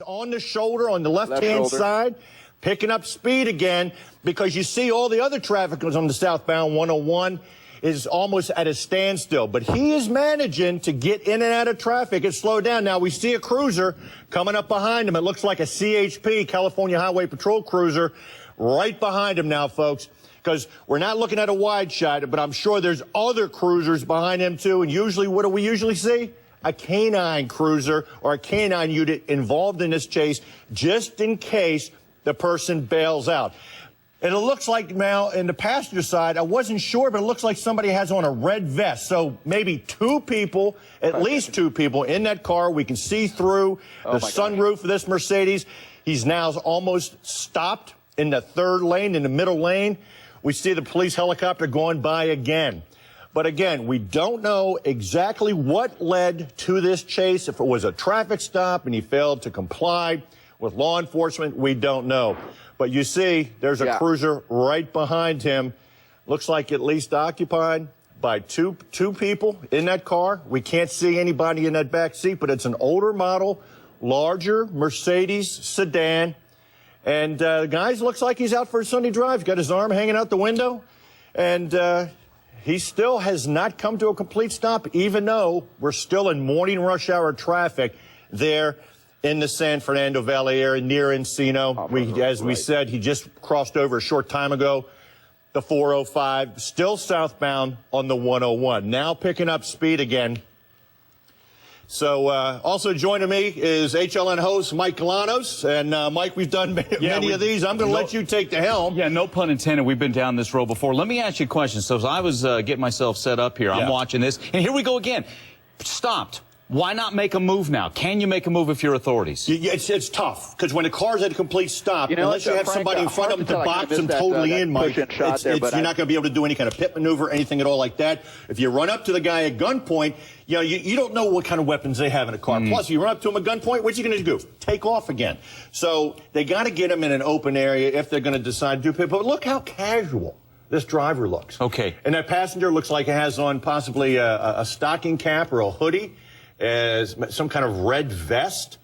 On the shoulder, on the left-hand side, picking up speed again, because you see all the other traffic on the southbound 101 is almost at a standstill. But he is managing to get in and out of traffic and slow down. Now, we see a cruiser coming up behind him. It looks like a CHP, California Highway Patrol cruiser, right behind him now, folks, because we're not looking at a wide shot, but I'm sure there's other cruisers behind him, too. And usually, what do we usually see? A canine cruiser or a canine unit involved in this chase, just in case the person bails out. And it looks like now in the passenger side, I wasn't sure, but it looks like somebody has on a red vest. So maybe two people, at least two people in that car. We can see through the sunroof of this Mercedes. He's now almost stopped in the third lane, in the middle lane. We see the police helicopter going by again. But again, we don't know exactly what led to this chase. If it was a traffic stop and he failed to comply with law enforcement, we don't know. But you see, there's a cruiser right behind him. Looks like at least occupied by two people in that car. We can't see anybody in that back seat, but it's an older model, larger Mercedes sedan. And guys, looks like he's out for a Sunday drive. He's got his arm hanging out the window. And he still has not come to a complete stop, even though we're still in morning rush hour traffic there in the San Fernando Valley area near Encino. As we said, he just crossed over a short time ago, the 405, still southbound on the 101. Now picking up speed again. So also joining me is HLN host Mike Galanos. And Mike, we've done many of these. I'm going to let you take the helm. Yeah, no pun intended. We've been down this road before. Let me ask you a question. So as I was getting myself set up here, I'm watching this, and here we go again. Stopped. Why not make a move now? Can you make a move if you're authorities? It's tough, because when the car's at a complete stop, unless you have somebody in front of them to box them totally in, Mike, you're not going to be able to do any kind of pit maneuver, anything at all like that. If you run up to the guy at gunpoint, you don't know what kind of weapons they have in a car. Plus, you run up to him at gunpoint, what's he going to do? Take off again. So they got to get him in an open area if they're going to decide to do pit. But look how casual this driver looks. Okay. And that passenger looks like he has on possibly a stocking cap or a hoodie, as some kind of red vest.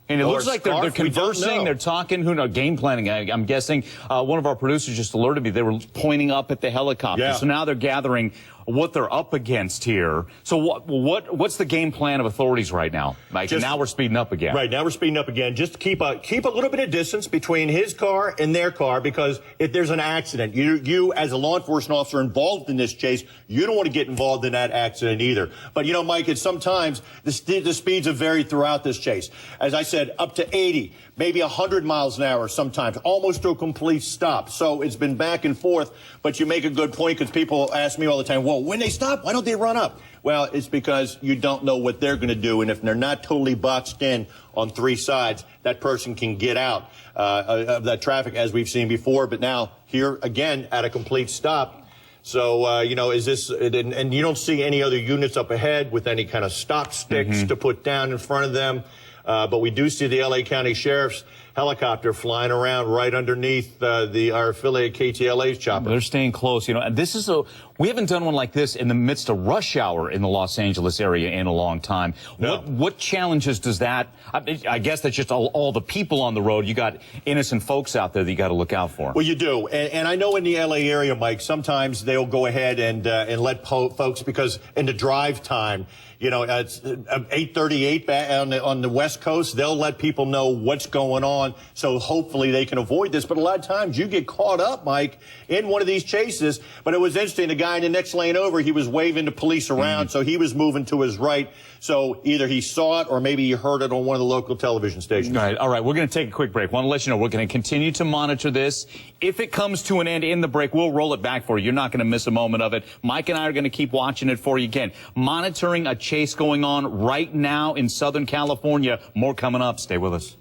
And it looks like they're conversing, they're talking, who knows, game planning. I'm guessing one of our producers just alerted me they were pointing up at the helicopter. Yeah. So now they're gathering what they're up against here. So what's the game plan of authorities right now, Mike? Now we're speeding up again. Right, now we're speeding up again. Just keep a little bit of distance between his car and their car, because if there's an accident, you as a law enforcement officer involved in this chase, you don't want to get involved in that accident either. But Mike, it's sometimes the speeds have varied throughout this chase. As I said, up to 80, maybe 100 miles an hour sometimes, almost to a complete stop. So it's been back and forth. But you make a good point, because people ask me all the time, well, when they stop, why don't they run up? Well, it's because you don't know what they're going to do. And if they're not totally boxed in on three sides, that person can get out of that traffic, as we've seen before. But now here again at a complete stop. So, is this, and you don't see any other units up ahead with any kind of stop sticks to put down in front of them. But we do see the L.A. County Sheriff's helicopter flying around right underneath our affiliate KTLA's chopper. They're staying close. We haven't done one like this in the midst of rush hour in the Los Angeles area in a long time. No. What challenges does that? I guess that's just all the people on the road. You got innocent folks out there that you got to look out for. Well, you do, and I know in the LA area, Mike, sometimes they'll go ahead and let folks, because in the drive time, it's 8:38 on the West Coast. They'll let people know what's going on, so hopefully they can avoid this. But a lot of times you get caught up, Mike, in one of these chases. But it was interesting. The guy in the next lane over, he was waving the police around, so he was moving to his right. So either he saw it or maybe he heard it on one of the local television stations. All right. We're going to take a quick break. Want to let you know we're going to continue to monitor this. If it comes to an end in the break, we'll roll it back for you. You're not going to miss a moment of it. Mike and I are going to keep watching it for you again. Monitoring a chase going on right now in Southern California. More coming up. Stay with us.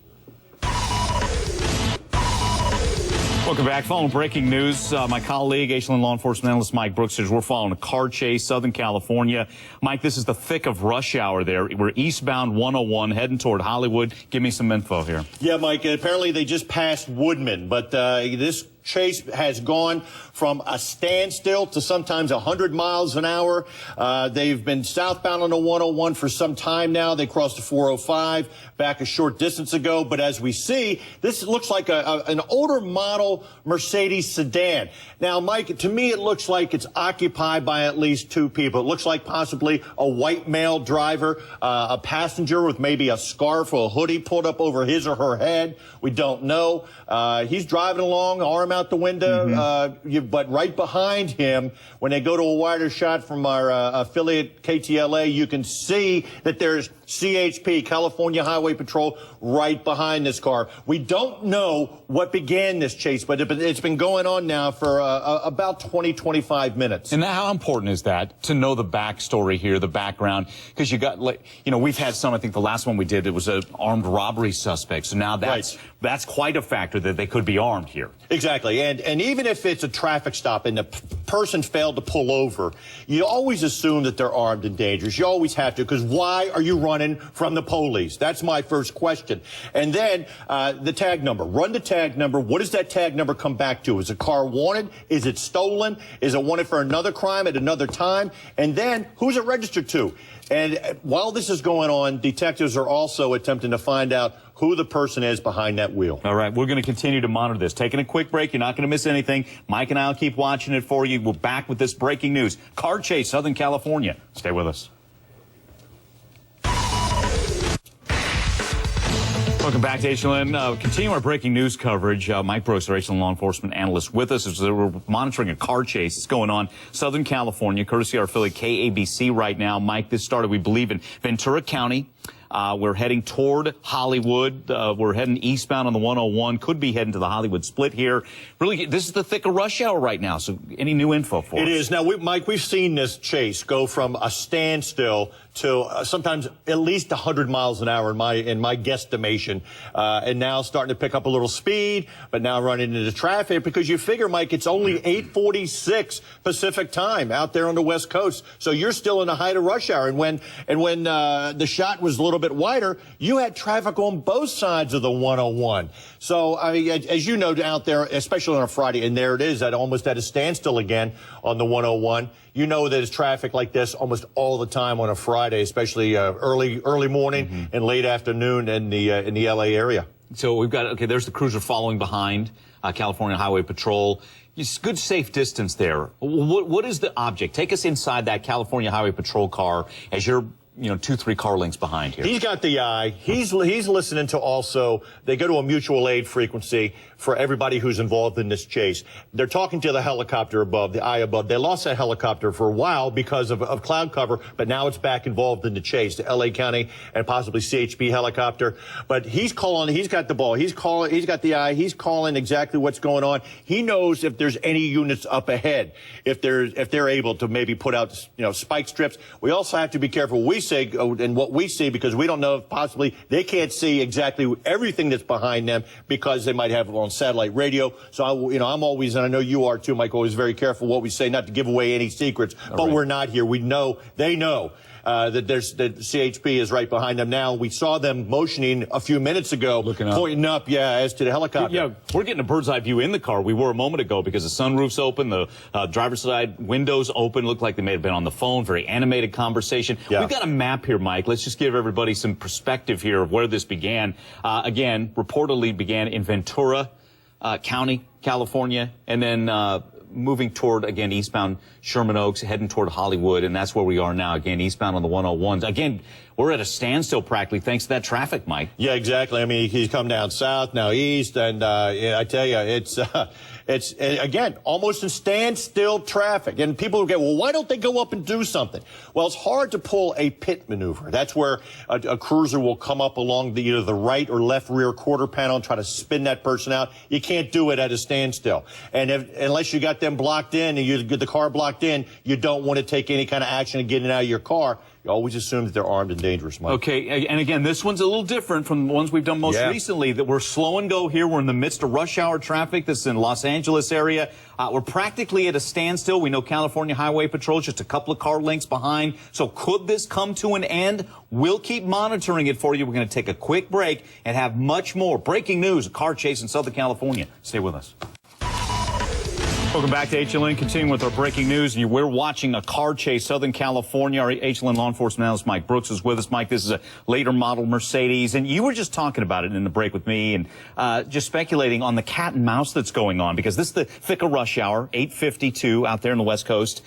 Welcome back. Following breaking news, my colleague, HLN law enforcement analyst Mike Brooks says we're following a car chase, Southern California. Mike, this is the thick of rush hour there. We're eastbound 101, heading toward Hollywood. Give me some info here. Yeah, Mike, apparently they just passed Woodman, but this chase has gone from a standstill to sometimes 100 miles an hour. They've been southbound on the 101 for some time now. They crossed the 405 back a short distance ago. But as we see, this looks like an older model Mercedes sedan. Now, Mike, to me, it looks like it's occupied by at least two people. It looks like possibly a white male driver, a passenger with maybe a scarf or a hoodie pulled up over his or her head. We don't know. He's driving along, arm out the window. But right behind him, when they go to a wider shot from our affiliate KTLA, you can see that there's CHP, California Highway Patrol, right behind this car. We don't know what began this chase, but it's been going on now for about 20, 25 minutes. And how important is that, to know the backstory here, the background? Because you got, like, you know, we've had some, I think the last one we did, it was an armed robbery suspect. So now that's quite a factor that they could be armed here. Exactly. And even if it's a traffic stop and the person failed to pull over, you always assume that they're armed and dangerous. You always have to, because why are you running from the police? That's my first question. And then the tag number. Run the tag number. What does that tag number come back to? Is the car wanted? Is it stolen? Is it wanted for another crime at another time? And then who's it registered to? And while this is going on, detectives are also attempting to find out who the person is behind that wheel. All right, we're going to continue to monitor this. Taking a quick break. You're not going to miss anything. Mike and I will keep watching it for you. We're back with this breaking news. Car chase, Southern California. Stay with us. Welcome back to HLN. Continue our breaking news coverage. Mike Brooks, our HLN law enforcement analyst, with us as we're monitoring a car chase. It's going on Southern California, courtesy of our affiliate KABC right now. Mike, this started, we believe, in Ventura County. We're heading toward Hollywood. We're heading eastbound on the 101. Could be heading to the Hollywood split here. Really, this is the thick of rush hour right now. So any new info for us? It is. Now, Mike, we've seen this chase go from a standstill to sometimes at least 100 miles an hour in my guesstimation, and now starting to pick up a little speed, but now running into traffic because you figure, Mike, it's only 8:46 Pacific time out there on the West Coast, so you're still in the height of rush hour. And when the shot was a little bit wider, you had traffic on both sides of the 101. So, I mean, as you know, out there, especially on a Friday, and there it is, almost at a standstill again on the 101. You know there's traffic like this almost all the time on a Friday, especially early morning and late afternoon in the LA area. So we've got, okay, there's the cruiser following behind, California Highway Patrol. It's good, safe distance there. What is the object? Take us inside that California Highway Patrol car as you're, 2-3 car lengths behind here. He's got the eye. He's listening to also, they go to a mutual aid frequency for everybody who's involved in this chase. They're talking to the helicopter above, the eye above. They lost that helicopter for a while because of cloud cover, but now it's back involved in the chase, the LA County and possibly CHP helicopter. But he's got the ball. He's got the eye. He's calling exactly what's going on. He knows if there's any units up ahead, if they're able to maybe put out, spike strips. We also have to be careful we say and what we see, because we don't know if possibly they can't see exactly everything that's behind them because they might have it on satellite radio. So I'm always, and I know you are too, Mike, always very careful what we say, not to give away any secrets. But we're not here. We know, they know that CHP is right behind them now. We saw them motioning a few minutes ago, pointing up, as to the helicopter. Yeah, we're getting a bird's eye view in the car. We were a moment ago because the sunroof's open, the driver's side windows open. Looked like they may have been on the phone. Very animated conversation. Yeah. We've got a map here, Mike. Let's just give everybody some perspective here of where this began. Again, reportedly began in Ventura County, California, and then moving toward, again, eastbound Sherman Oaks, heading toward Hollywood, and that's where we are now, again, eastbound on the 101s. Again, we're at a standstill practically thanks to that traffic, Mike. Yeah, exactly. I mean, he's come down south, now east, and I tell you, it's again, almost in standstill traffic. And people will get, well, why don't they go up and do something? Well, it's hard to pull a pit maneuver. That's where a cruiser will come up along either the right or left rear quarter panel and try to spin that person out. You can't do it at a standstill. And unless you got them blocked in and you get the car blocked in, you don't want to take any kind of action in getting out of your car. You always assume that they're armed and dangerous, Mike. Okay, and again, this one's a little different from the ones we've done most recently. That we're slow and go here. We're in the midst of rush hour traffic. This is in Los Angeles area. We're practically at a standstill. We know California Highway Patrol just a couple of car lengths behind. So could this come to an end? We'll keep monitoring it for you. We're going to take a quick break and have much more breaking news, a car chase in Southern California. Stay with us. Welcome back to HLN, continuing with our breaking news. We're watching a car chase, Southern California. Our HLN law enforcement analyst Mike Brooks is with us. Mike, this is a later model Mercedes, and you were just talking about it in the break with me and just speculating on the cat and mouse that's going on, because this is the thick of rush hour, 8:52 out there on the West Coast.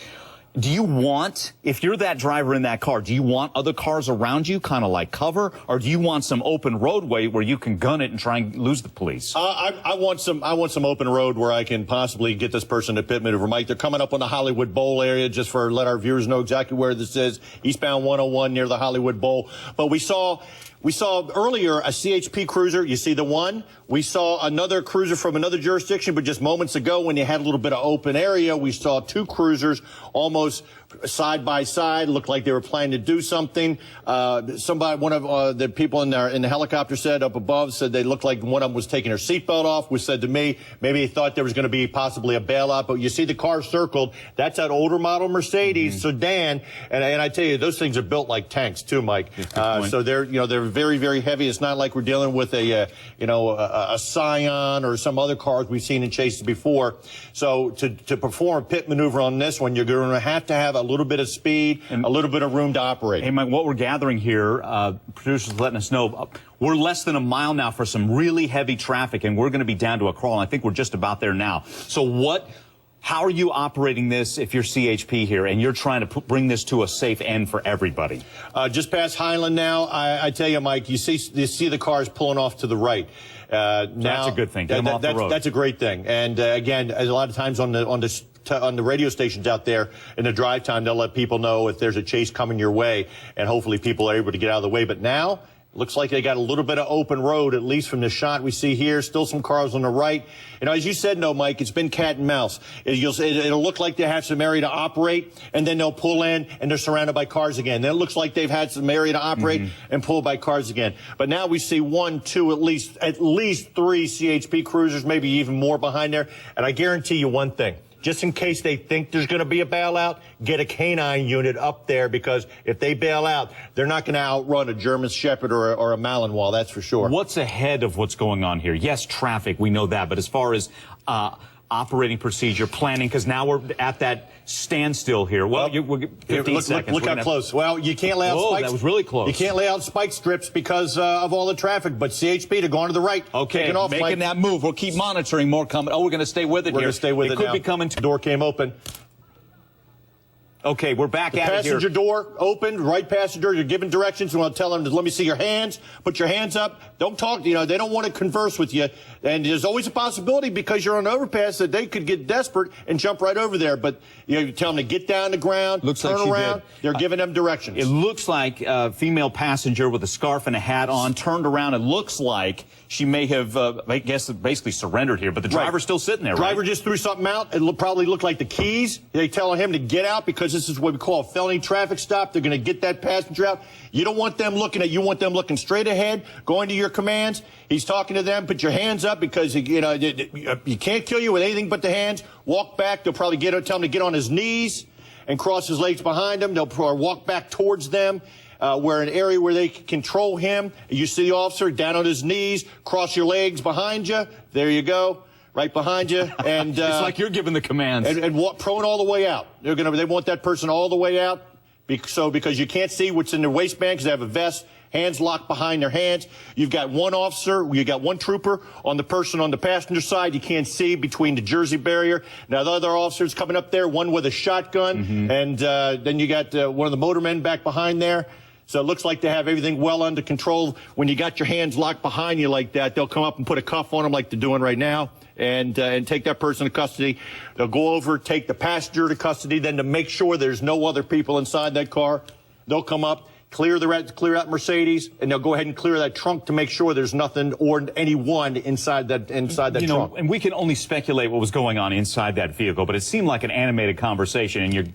Do you want, if you're that driver in that car, do you want other cars around you, kind of like cover, or do you want some open roadway where you can gun it and try and lose the police? I want some open road where I can possibly get this person to pit maneuver. Mike, they're coming up on the Hollywood Bowl area, just for let our viewers know exactly where this is, eastbound 101 near the Hollywood Bowl. But we saw earlier a CHP cruiser. You see the one. We saw another cruiser from another jurisdiction, but just moments ago when you had a little bit of open area, we saw two cruisers almost side by side. Looked like they were planning to do something. One of the people in the helicopter said up above said they looked like one of them was taking her seatbelt off, which said to me maybe they thought there was going to be possibly a bailout. But you see the car circled. That's that older model Mercedes sedan, and I tell you, those things are built like tanks too, Mike. So they're very, very heavy. It's not like we're dealing with a Scion or some other cars we've seen in chases before. So to perform a pit maneuver on this one, you're going to have a little bit of speed, and a little bit of room to operate. Hey, Mike, what we're gathering here, producers letting us know, we're less than a mile now for some really heavy traffic, and we're going to be down to a crawl. And I think we're just about there now. So how are you operating this if you're CHP here and you're trying to bring this to a safe end for everybody? Just past Highland now, I tell you, Mike, you see the cars pulling off to the right. Now, that's a good thing. Get them off the road. That's a great thing. And again, a lot of times on the radio stations out there in the drive time, they'll let people know if there's a chase coming your way, and hopefully people are able to get out of the way. But now, looks like they got a little bit of open road, at least from the shot we see here. Still some cars on the right. As you said, no, Mike, it's been cat and mouse. It'll look like they have some area to operate, and then they'll pull in, and they're surrounded by cars again. Then it looks like they've had some area to operate and pull by cars again. But now we see one, two, at least three CHP cruisers, maybe even more behind there. And I guarantee you one thing. Just in case they think there's going to be a bailout, get a canine unit up there, because if they bail out, they're not going to outrun a German Shepherd or a Malinois, that's for sure. What's ahead of what's going on here? Yes, traffic, we know that, but as far as operating procedure, planning, because now we're at that standstill here. Well, we'll get 15 seconds. Look how close. Well, you can't lay out spikes. That was really close. You can't lay out spike strips because of all the traffic, but CHP, they're going to the right. Okay, making that move. We'll keep monitoring more coming. Oh, we're going to stay with it here. We're going to stay with it now. It could be coming. The door came open. Okay, we're back at it here. Passenger door opened, right passenger. You're giving directions. You want to tell them, let me see your hands. Put your hands up. Don't talk. They don't want to converse with you. And there's always a possibility, because you're on an overpass, that they could get desperate and jump right over there. But you tell them to get down the ground, turn around. They're giving them directions. It looks like a female passenger with a scarf and a hat on turned around. It looks like she may have, I guess, basically surrendered here. But the driver's still sitting there, Driver just threw something out. It probably looked like the keys. They tell him to get out, because this is what we call a felony traffic stop. They're going to get that passenger out. You don't want them looking at you. Want them looking straight ahead, going to your commands. He's talking to them. Put your hands up, because you can't kill you with anything but the hands. Walk back. They'll probably tell him to get on his knees and cross his legs behind him. They'll probably walk back towards them. Where an area where they can control him. You see the officer down on his knees, cross your legs behind you. There you go, right behind you. And it's like you're giving the commands. And walk prone all the way out. They want that person all the way out. Because you can't see what's in their waistband, because they have a vest, hands locked behind their hands. You've got one officer, you got one trooper on the person on the passenger side. You can't see between the Jersey barrier. Now the other officer's coming up there, one with a shotgun, and then you got one of the motormen back behind there. So it looks like they have everything well under control. When you got your hands locked behind you like that, they'll come up and put a cuff on them like they're doing right now, and take that person to custody. They'll go over, take the passenger to custody, then to make sure there's no other people inside that car, they'll come up, clear out Mercedes, and they'll go ahead and clear that trunk to make sure there's nothing or anyone inside that trunk. And we can only speculate what was going on inside that vehicle, but it seemed like an animated conversation, and you're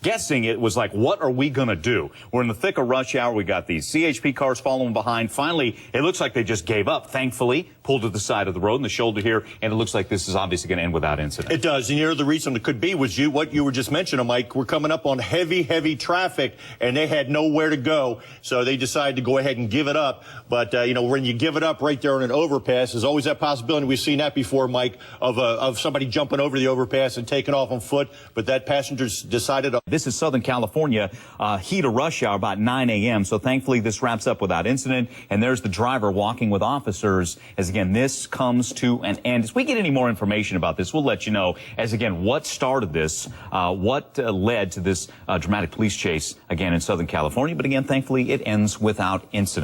guessing it was like, what are we going to do? We're in the thick of rush hour. We got these CHP cars following behind. Finally, it looks like they just gave up, thankfully, pulled to the side of the road in the shoulder here, and it looks like this is obviously going to end without incident. It does, and the reason it could be was what you were just mentioning, Mike. We're coming up on heavy traffic, and they had nowhere to go, so they decided to go ahead and give it up. But, when you give it up right there on an overpass, there's always that possibility. We've seen that before, Mike, of somebody jumping over the overpass and taking off on foot, but that passenger's decided. This is Southern California, heat of rush hour, about 9 a.m., so thankfully this wraps up without incident, and there's the driver walking with officers as, again, this comes to an end. As we get any more information about this, we'll let you know as, again, what started this, what led to this dramatic police chase, again, in Southern California. But, again, thankfully it ends without incident.